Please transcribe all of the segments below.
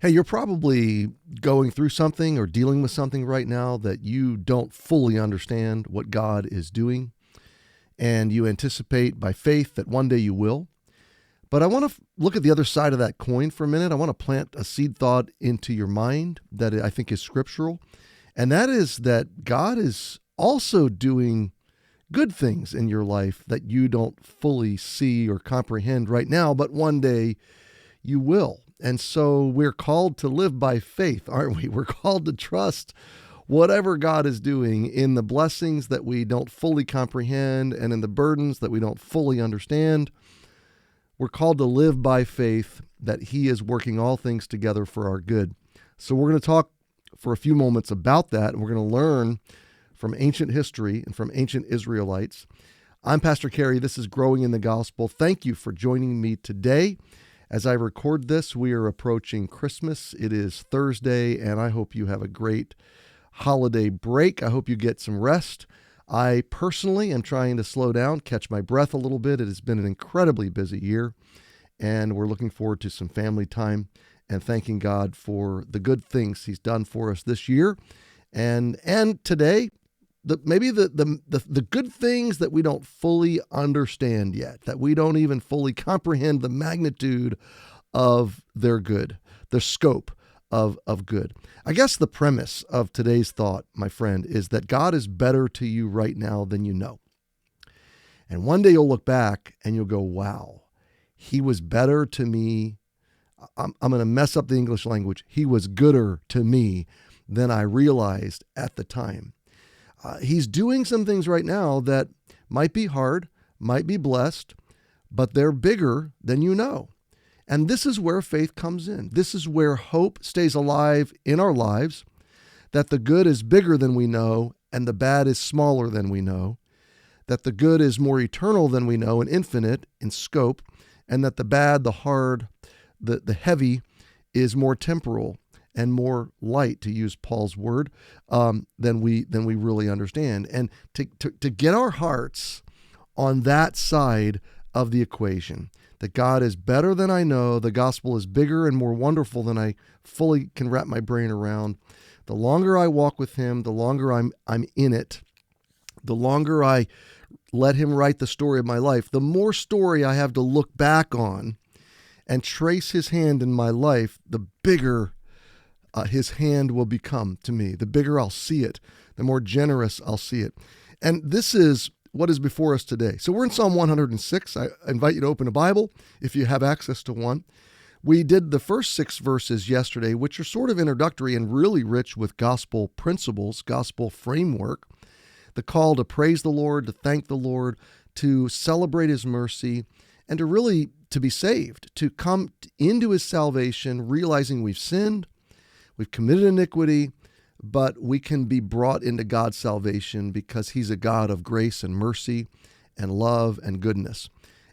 Hey, you're probably going through something or dealing with something right now that you don't fully understand what God is doing, and you anticipate by faith that one day you will. But I want to look at the other side of that coin for a minute. I want to plant a seed thought into your mind that I think is scriptural, and that is that God is also doing good things in your life that you don't fully see or comprehend right now, but one day you will. And so we're called to live by faith, aren't we? We're called to trust whatever God is doing in the blessings that we don't fully comprehend and in the burdens that we don't fully understand. We're called to live by faith that He is working all things together for our good. So we're going to talk for a few moments about that, and we're going to learn from ancient history and from ancient Israelites. I'm Pastor Cary. This is Growing in the Gospel. Thank you for joining me today. As I record this, we are approaching Christmas. It is Thursday, and I hope you have a great holiday break. I hope you get some rest. I personally am trying to slow down, catch my breath a little bit. It has been an incredibly busy year, and we're looking forward to some family time and thanking God for the good things He's done for us this year. And today, maybe the good things that we don't fully understand yet, that we don't even fully comprehend the magnitude of their good, the scope of good. I guess the premise of today's thought, my friend, is that God is better to you right now than you know. And one day you'll look back and you'll go, wow, He was better to me. I'm going to mess up the English language. He was gooder to me than I realized at the time. He's doing some things right now that might be hard, might be blessed, but they're bigger than you know. And this is where faith comes in. This is where hope stays alive in our lives, that the good is bigger than we know and the bad is smaller than we know, that the good is more eternal than we know and infinite in scope, and that the bad, the hard, the heavy is more temporal and more light, to use Paul's word, than we really understand. And to get our hearts on that side of the equation, that God is better than I know, the gospel is bigger and more wonderful than I fully can wrap my brain around. The longer I walk with Him, the longer I'm in it, the longer I let Him write the story of my life, the more story I have to look back on and trace His hand in my life, the bigger His hand will become to me. The bigger I'll see it, the more generous I'll see it. And this is what is before us today. So we're in Psalm 106. I invite you to open a Bible if you have access to one. We did the first 6 verses yesterday, which are sort of introductory and really rich with gospel principles, gospel framework. The call to praise the Lord, to thank the Lord, to celebrate His mercy, and to be saved, to come into His salvation, realizing we've sinned, we've committed iniquity, but we can be brought into God's salvation because He's a God of grace and mercy and love and goodness.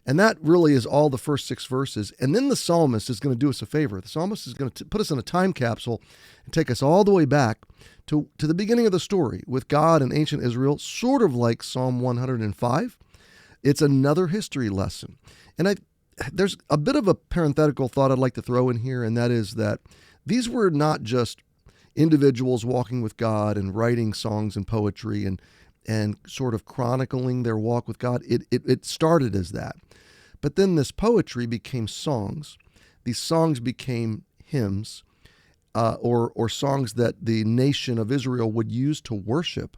And that really is all the first 6 verses. And then the psalmist is going to do us a favor. The psalmist is going to put us in a time capsule and take us all the way back to the beginning of the story with God and ancient Israel, sort of like Psalm 105. It's another history lesson. And there's a bit of a parenthetical thought I'd like to throw in here, and that is that these were not just individuals walking with God and writing songs and poetry and sort of chronicling their walk with God. It started as that. But then this poetry became songs. These songs became hymns or songs that the nation of Israel would use to worship.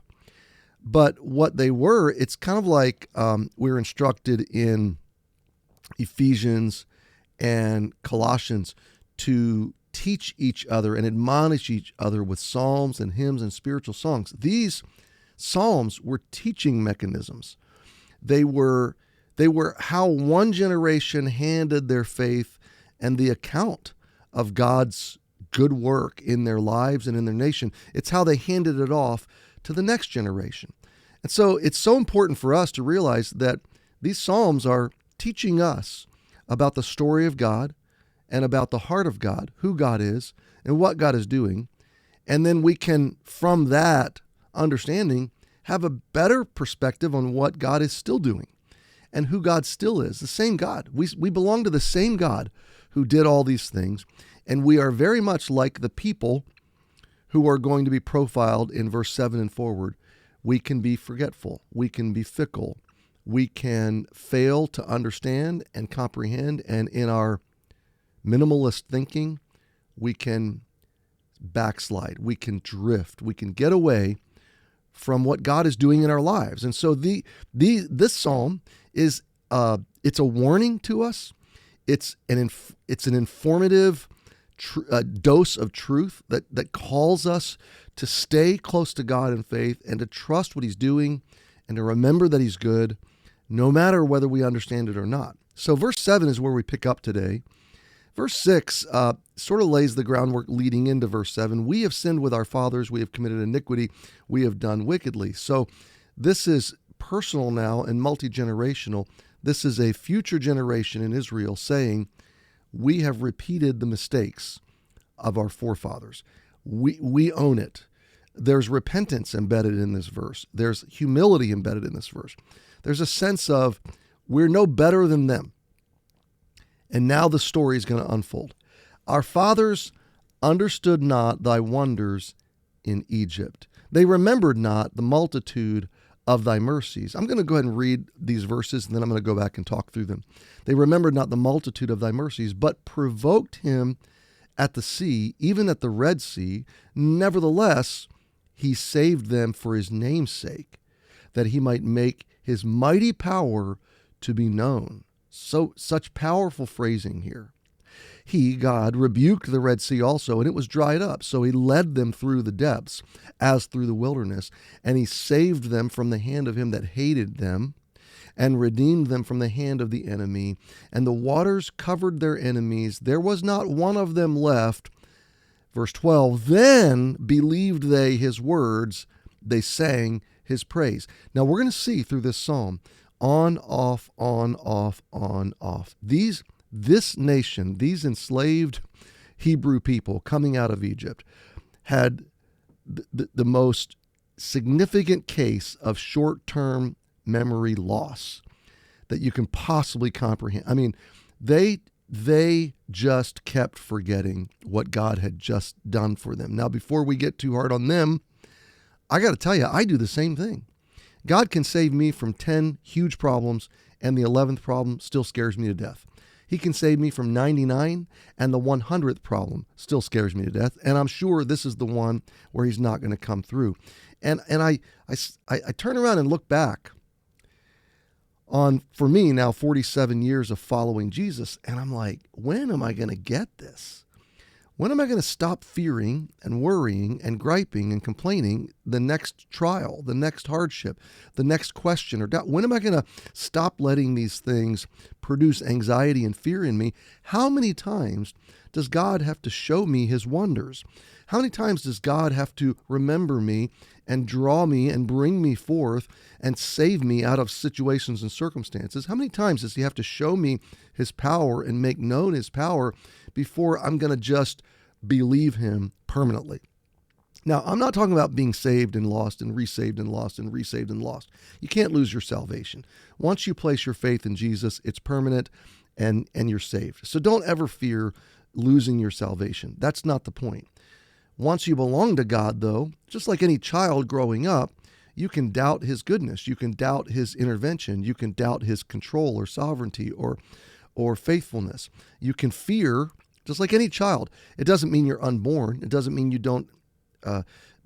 But what they were, it's kind of like we're instructed in Ephesians and Colossians to teach each other and admonish each other with psalms and hymns and spiritual songs. These psalms were teaching mechanisms. They were how one generation handed their faith and the account of God's good work in their lives and in their nation. It's how they handed it off to the next generation. And so it's so important for us to realize that these psalms are teaching us about the story of God and about the heart of God, who God is, and what God is doing. And then we can, from that understanding, have a better perspective on what God is still doing and who God still is, the same God. We belong to the same God who did all these things. And we are very much like the people who are going to be profiled in verse 7 and forward. We can be forgetful. We can be fickle. We can fail to understand and comprehend. And in our minimalist thinking, we can backslide. We can drift. We can get away from what God is doing in our lives. And so this psalm is it's a warning to us. It's an informative dose of truth that calls us to stay close to God in faith and to trust what he's doing and to remember that he's good, no matter whether we understand it or not. So verse 7 is where we pick up today. Verse 6 sort of lays the groundwork leading into verse 7. We have sinned with our fathers. We have committed iniquity. We have done wickedly. So this is personal now and multi-generational. This is a future generation in Israel saying, we have repeated the mistakes of our forefathers. We own it. There's repentance embedded in this verse. There's humility embedded in this verse. There's a sense of we're no better than them. And now the story is going to unfold. Our fathers understood not thy wonders in Egypt. They remembered not the multitude of thy mercies. I'm going to go ahead and read these verses, and then I'm going to go back and talk through them. They remembered not the multitude of thy mercies, but provoked him at the sea, even at the Red Sea. Nevertheless, he saved them for his name's sake, that he might make his mighty power to be known. So such powerful phrasing here. He, God, rebuked the Red Sea also, and it was dried up. So he led them through the depths, as through the wilderness, and he saved them from the hand of him that hated them, and redeemed them from the hand of the enemy. And the waters covered their enemies. There was not one of them left. Verse 12, then believed they his words. They sang his praise. Now we're going to see through this psalm, on, off, on, off, on, off. This nation, these enslaved Hebrew people coming out of Egypt, had the most significant case of short-term memory loss that you can possibly comprehend. I mean, they just kept forgetting what God had just done for them. Now, before we get too hard on them, I got to tell you, I do the same thing. God can save me from 10 huge problems, and the 11th problem still scares me to death. He can save me from 99, and the 100th problem still scares me to death. And I'm sure this is the one where he's not going to come through. And I turn around and look back on, for me now, 47 years of following Jesus, and I'm like, when am I going to get this? When am I going to stop fearing and worrying and griping and complaining the next trial, the next hardship, the next question or doubt? When am I going to stop letting these things produce anxiety and fear in me? How many times does God have to show me his wonders? How many times does God have to remember me and draw me and bring me forth and save me out of situations and circumstances? How many times does he have to show me his power and make known his power before I'm going to just believe him permanently? Now, I'm not talking about being saved and lost and resaved and lost and resaved and lost. You can't lose your salvation. Once you place your faith in Jesus, it's permanent and you're saved. So don't ever fear losing your salvation. That's not the point. Once you belong to God, though, just like any child growing up, you can doubt his goodness. You can doubt his intervention. You can doubt his control or sovereignty or faithfulness. You can fear, just like any child. It doesn't mean you're unborn. It doesn't mean you don't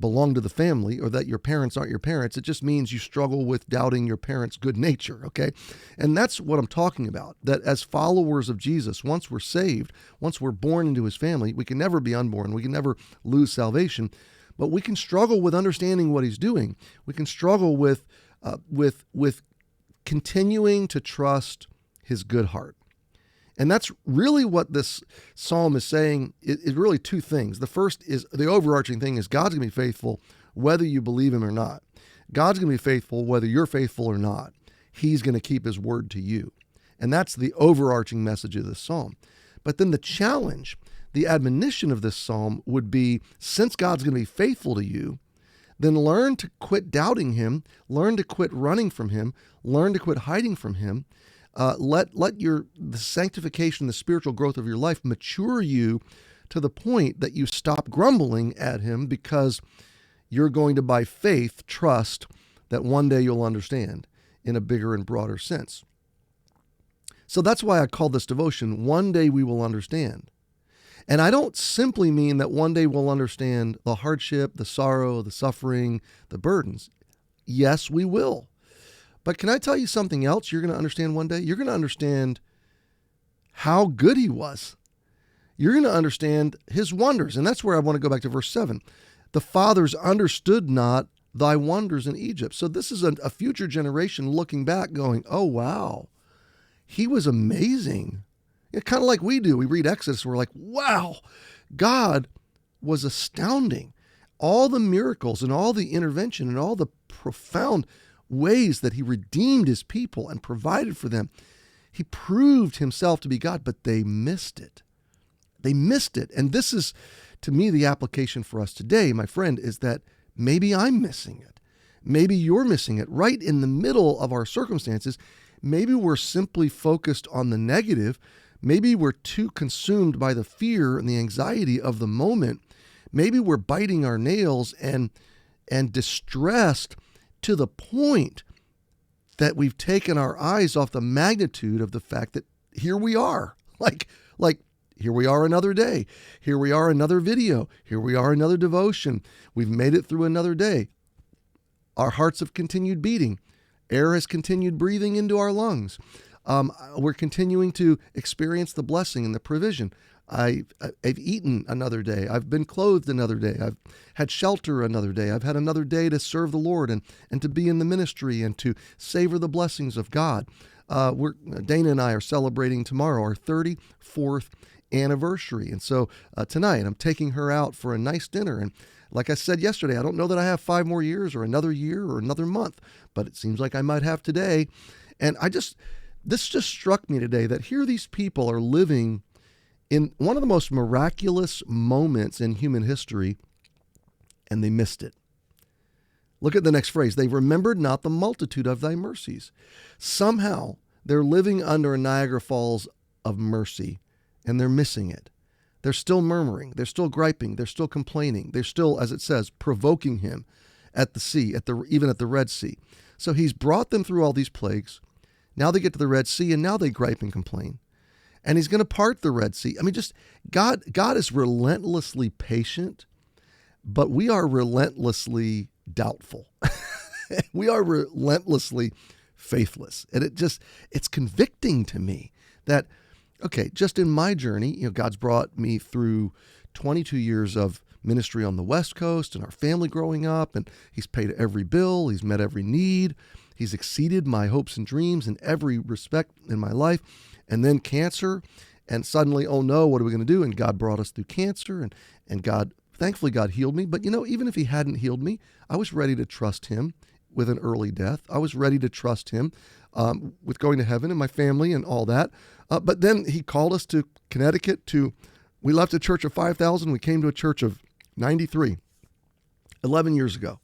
belong to the family or that your parents aren't your parents. It just means you struggle with doubting your parents' good nature, okay? And that's what I'm talking about, that as followers of Jesus, once we're saved, once we're born into his family, we can never be unborn. We can never lose salvation, but we can struggle with understanding what he's doing. We can struggle with continuing to trust his good heart. And that's really what this psalm is saying. It's really two things. The first is, the overarching thing is, God's going to be faithful whether you believe him or not. God's going to be faithful whether you're faithful or not. He's going to keep his word to you. And that's the overarching message of this psalm. But then the challenge, the admonition of this psalm would be, since God's going to be faithful to you, then learn to quit doubting him, learn to quit running from him, learn to quit hiding from him. Let the sanctification, the spiritual growth of your life mature you to the point that you stop grumbling at him because you're going to, by faith, trust that one day you'll understand in a bigger and broader sense. So that's why I call this devotion, One Day We Will Understand. And I don't simply mean that one day we'll understand the hardship, the sorrow, the suffering, the burdens. Yes, we will. But can I tell you something else you're going to understand one day? You're going to understand how good he was. You're going to understand his wonders. And that's where I want to go back to verse 7. The fathers understood not thy wonders in Egypt. So this is a future generation looking back going, oh, wow, he was amazing. Kind of like we do. We read Exodus, we're like, wow, God was astounding. All the miracles and all the intervention and all the profound ways that he redeemed his people and provided for them. He proved himself to be God, but they missed it. They missed it. And this is, to me, the application for us today, my friend, is that maybe I'm missing it. Maybe you're missing it right in the middle of our circumstances. Maybe we're simply focused on the negative. Maybe we're too consumed by the fear and the anxiety of the moment. Maybe we're biting our nails and distressed to the point that we've taken our eyes off the magnitude of the fact that here we are. Like here we are another day. Here we are another video. Here we are another devotion. We've made it through another day. Our hearts have continued beating. Air has continued breathing into our lungs. We're continuing to experience the blessing and the provision. I've eaten another day. I've been clothed another day. I've had shelter another day. I've had another day to serve the Lord and to be in the ministry and to savor the blessings of God. Dana and I are celebrating tomorrow our 34th anniversary. And so tonight I'm taking her out for a nice dinner. And like I said yesterday, I don't know that I have 5 more years or another year or another month, but it seems like I might have today. And this just struck me today that here these people are living in one of the most miraculous moments in human history, and they missed it. Look at the next phrase. They remembered not the multitude of thy mercies. Somehow they're living under a Niagara Falls of mercy, and they're missing it. They're still murmuring. They're still griping. They're still complaining. They're still, as it says, provoking him at the sea, even at the Red Sea. So he's brought them through all these plagues. Now they get to the Red Sea, and now they gripe and complain. And he's going to part the Red Sea. I mean, God is relentlessly patient, but we are relentlessly doubtful. We are relentlessly faithless. And it's convicting to me that, okay, just in my journey, God's brought me through 22 years of ministry on the West Coast and our family growing up, and he's paid every bill. He's met every need. He's exceeded my hopes and dreams in every respect in my life. And then cancer, and suddenly, oh no, what are we going to do? And God brought us through cancer, and thankfully God healed me. But even if he hadn't healed me, I was ready to trust him with an early death. I was ready to trust him with going to heaven and my family and all that. But then he called us to Connecticut we left a church of 5,000. We came to a church of 93, 11 years ago.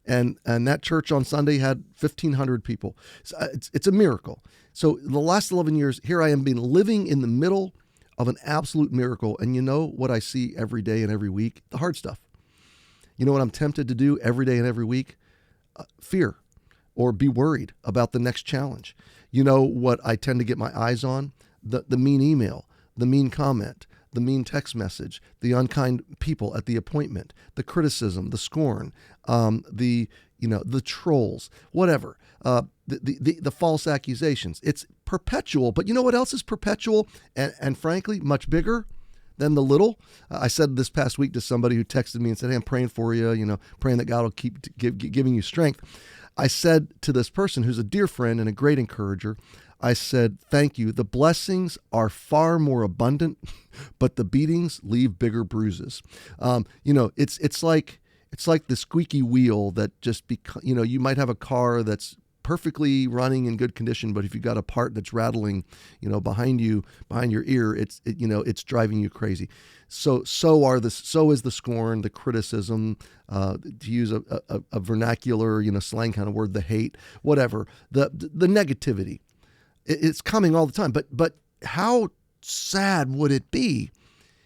And that church on Sunday had 1,500 people. So it's a miracle. So the last 11 years, here I am being living in the middle of an absolute miracle. And you know what I see every day and every week? The hard stuff. You know what I'm tempted to do every day and every week? Fear or be worried about the next challenge. You know what I tend to get my eyes on? The mean email, the mean comment, the mean text message, the unkind people at the appointment, the criticism, the scorn, the trolls, whatever, the false accusations. It's perpetual. But you know what else is perpetual and frankly much bigger than the little? I said this past week to somebody who texted me and said, "Hey, I'm praying for you. Praying that God will keep giving you strength." I said to this person who's a dear friend and a great encourager, I said, "Thank you. The blessings are far more abundant, but the beatings leave bigger bruises." It's like the squeaky wheel that just you might have a car that's perfectly running in good condition, but if you got a part that's rattling, behind your ear, it's driving you crazy. So is the scorn, the criticism, to use a vernacular, slang kind of word, the hate, whatever, the negativity. It's coming all the time. But how sad would it be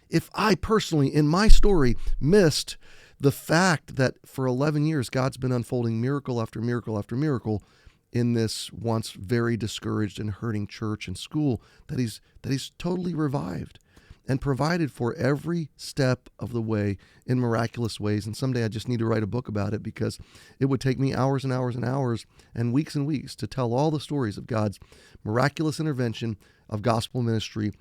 If I personally, in my story, missed the fact that for 11 years, God's been unfolding miracle after miracle after miracle in this once very discouraged and hurting church and school that he's totally revived and provided for every step of the way in miraculous ways. And someday I just need to write a book about it, because it would take me hours and hours and hours and weeks to tell all the stories of God's miraculous intervention of gospel ministry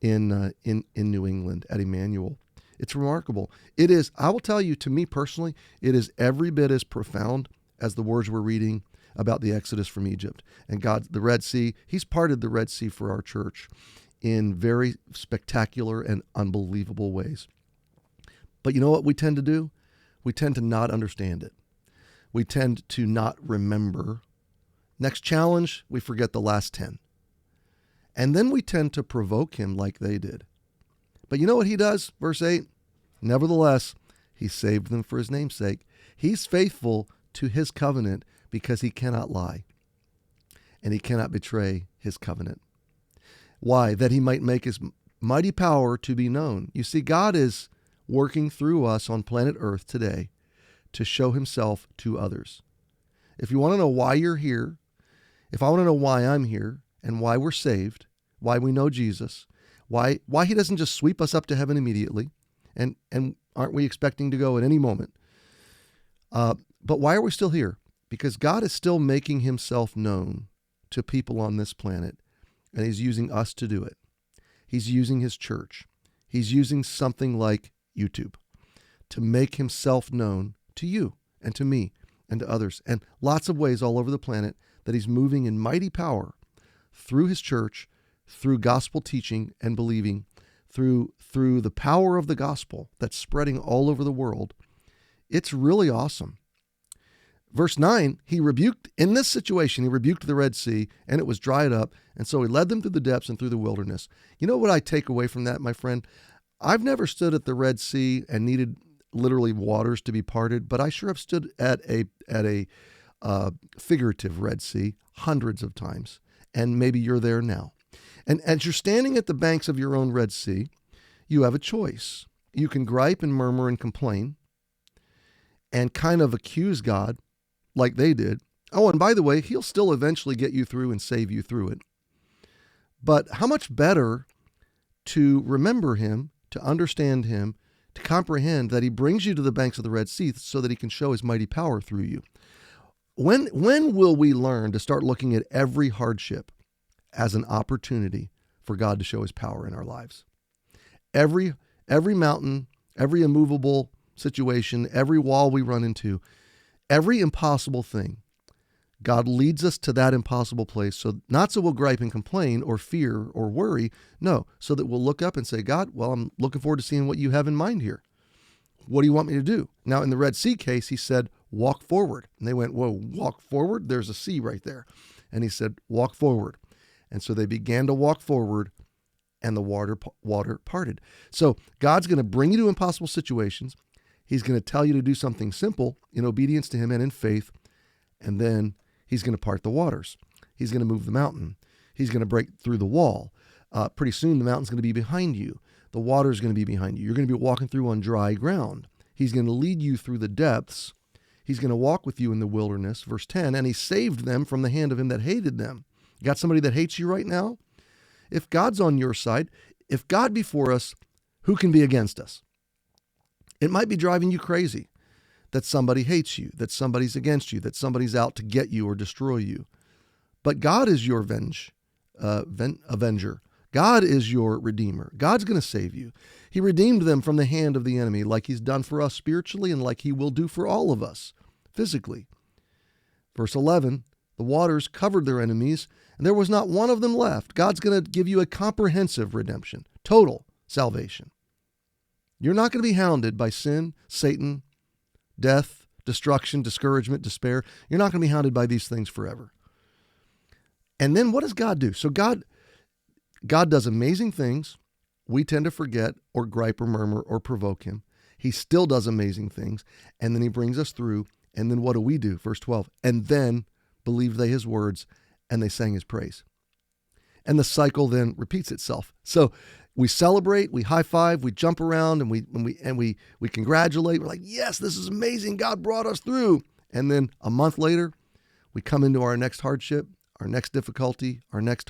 in New England at Emmanuel. It's remarkable. It is, I will tell you, to me personally, it is every bit as profound as the words we're reading about the Exodus from Egypt and God, the Red Sea. He's parted the Red Sea for our church in very spectacular and unbelievable ways. But you know what we tend to do? We tend to not understand it. We tend to not remember. Next challenge, we forget the last 10. And then we tend to provoke him like they did. But you know what he does? Verse 8, nevertheless, he saved them for his name's sake. He's faithful to his covenant because he cannot lie, and he cannot betray his covenant. Why? That he might make his mighty power to be known. You see, God is working through us on planet Earth today to show himself to others. If you want to know why you're here, if I want to know why I'm here and why we're saved, why we know Jesus, why he doesn't just sweep us up to heaven immediately, and aren't we expecting to go at any moment? But why are we still here? Because God is still making himself known to people on this planet, and he's using us to do it. He's using his church. He's using something like YouTube to make himself known to you and to me and to others, and lots of ways all over the planet that he's moving in mighty power through his church, through gospel teaching and believing, through the power of the gospel that's spreading all over the world. It's really awesome. Verse 9, he rebuked, in this situation, he rebuked the Red Sea, and it was dried up, and so he led them through the depths and through the wilderness. You know what I take away from that, my friend? I've never stood at the Red Sea and needed literally waters to be parted, but I sure have stood at a figurative Red Sea hundreds of times, and maybe you're there now. And as you're standing at the banks of your own Red Sea, you have a choice. You can gripe and murmur and complain and kind of accuse God like they did. Oh, and by the way, he'll still eventually get you through and save you through it. But how much better to remember him, to understand him, to comprehend that he brings you to the banks of the Red Sea so that he can show his mighty power through you. When will we learn to start looking at every hardship as an opportunity for God to show his power in our lives? Every mountain, every immovable situation, every wall we run into, every impossible thing, God leads us to that impossible place, so not so we'll gripe and complain or fear or worry, no, so that we'll look up and say, God, well, I'm looking forward to seeing what you have in mind here. What do you want me to do? Now, in the Red Sea case, he said, walk forward. And they went, whoa, walk forward? There's a sea right there. And he said, walk forward. And so they began to walk forward, and the water parted. So God's going to bring you to impossible situations. He's going to tell you to do something simple in obedience to him and in faith, and then he's going to part the waters. He's going to move the mountain. He's going to break through the wall. Pretty soon the mountain's going to be behind you. The water's going to be behind you. You're going to be walking through on dry ground. He's going to lead you through the depths. He's going to walk with you in the wilderness. Verse 10, and he saved them from the hand of him that hated them. You got somebody that hates you right now? If God's on your side, if God be for us, who can be against us? It might be driving you crazy that somebody hates you, that somebody's against you, that somebody's out to get you or destroy you. But God is your avenger. God is your redeemer. God's going to save you. He redeemed them from the hand of the enemy, like he's done for us spiritually and like he will do for all of us physically. Verse 11, the waters covered their enemies, and there was not one of them left. God's going to give you a comprehensive redemption, total salvation. You're not going to be hounded by sin, Satan, death, destruction, discouragement, despair. You're not going to be hounded by these things forever. And then what does God do? So God does amazing things. We tend to forget or gripe or murmur or provoke him. He still does amazing things. And then he brings us through. And then what do we do? Verse 12. And then believed they his words, and they sang his praise. And the cycle then repeats itself. So we celebrate, we high five, we jump around, and we congratulate. We're like, yes, this is amazing. God brought us through. And then a month later, we come into our next hardship, our next difficulty, our next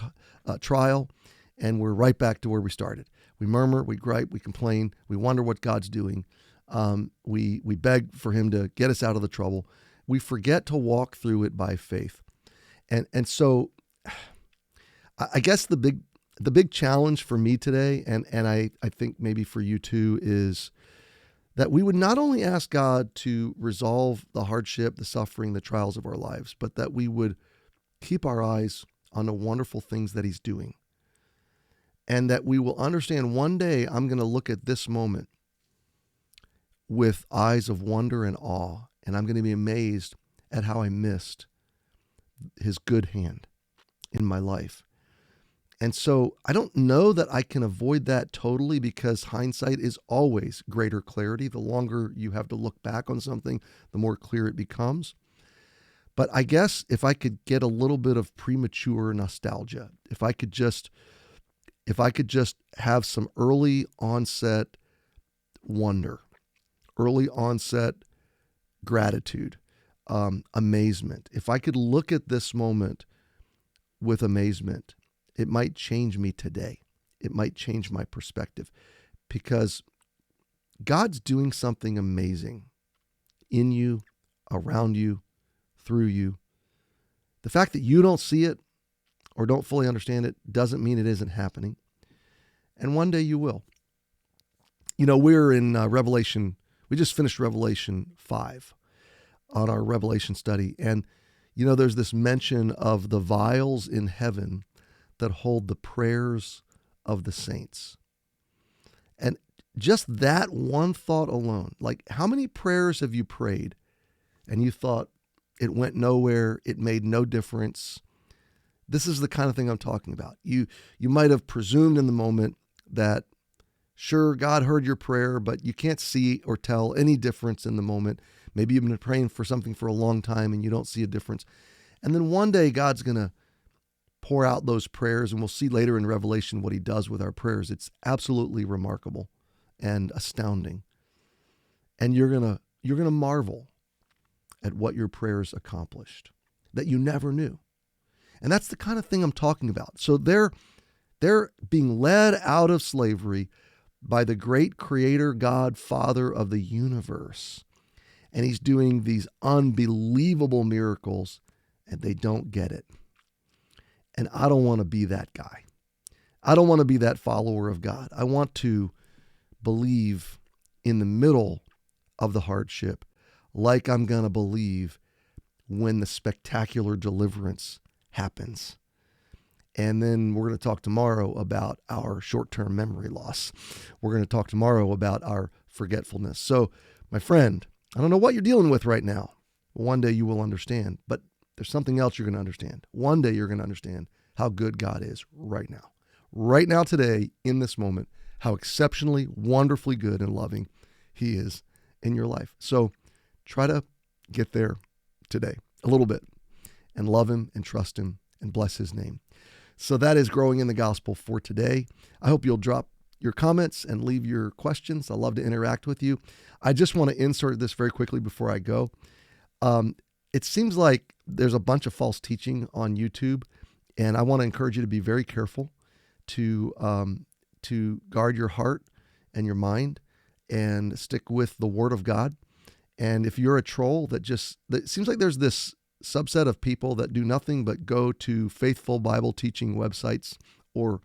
trial, and we're right back to where we started. We murmur, we gripe, we complain, we wonder what God's doing. We beg for him to get us out of the trouble. We forget to walk through it by faith. And so I guess the big challenge for me today, and I think maybe for you too, is that we would not only ask God to resolve the hardship, the suffering, the trials of our lives, but that we would keep our eyes on the wonderful things that he's doing. And that we will understand one day I'm going to look at this moment with eyes of wonder and awe, and I'm going to be amazed at how I missed his good hand in my life. And so I don't know that I can avoid that totally, because hindsight is always greater clarity. The longer you have to look back on something, the more clear it becomes. But I guess if I could get a little bit of premature nostalgia, if I could just have some early onset wonder, early onset gratitude, amazement. If I could look at this moment with amazement, it might change me today. It might change my perspective, because God's doing something amazing in you, around you, through you. The fact that you don't see it or don't fully understand it doesn't mean it isn't happening. And one day you will. You know, we're in Revelation. We just finished Revelation 5 on our Revelation study. And, you know, there's this mention of the vials in heaven that hold the prayers of the saints. And just that one thought alone, like, how many prayers have you prayed and you thought it went nowhere, it made no difference? This is the kind of thing I'm talking about. You might have presumed in the moment that, sure, God heard your prayer, but you can't see or tell any difference in the moment. Maybe you've been praying for something for a long time and you don't see a difference. And then one day God's going to pour out those prayers, and we'll see later in Revelation what he does with our prayers. It's absolutely remarkable and astounding. And you're going to marvel at what your prayers accomplished that you never knew. And that's the kind of thing I'm talking about. So they're being led out of slavery by the great creator God, Father of the universe. And he's doing these unbelievable miracles, and they don't get it. And I don't want to be that guy. I don't want to be that follower of God. I want to believe in the middle of the hardship, like I'm going to believe when the spectacular deliverance happens. And then we're going to talk tomorrow about our short-term memory loss. We're going to talk tomorrow about our forgetfulness. So, my friend, I don't know what you're dealing with right now. One day you will understand, but there's something else you're going to understand. One day you're going to understand how good God is right now. Right now, today, in this moment, how exceptionally, wonderfully good and loving he is in your life. So try to get there today a little bit and love him and trust him and bless his name. So that is Growing in the Gospel for today. I hope you'll drop your comments and leave your questions. I love to interact with you. I just want to insert this very quickly before I go. It seems like there's a bunch of false teaching on YouTube, and I want to encourage you to be very careful to guard your heart and your mind and stick with the Word of God. And if you're a troll that seems like there's this subset of people that do nothing but go to faithful Bible teaching websites or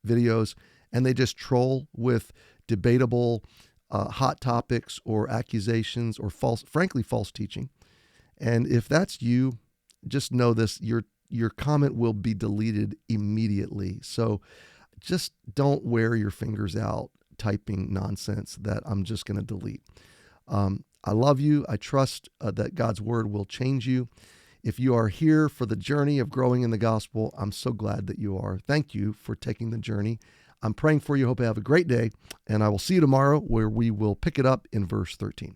videos, and they just troll with debatable hot topics or accusations or frankly false teaching. And if that's you, just know this, your comment will be deleted immediately. So just don't wear your fingers out typing nonsense that I'm just going to delete. I love you. I trust that God's word will change you. If you are here for the journey of growing in the gospel, I'm so glad that you are. Thank you for taking the journey. I'm praying for you. Hope you have a great day, and I will see you tomorrow where we will pick it up in verse 13.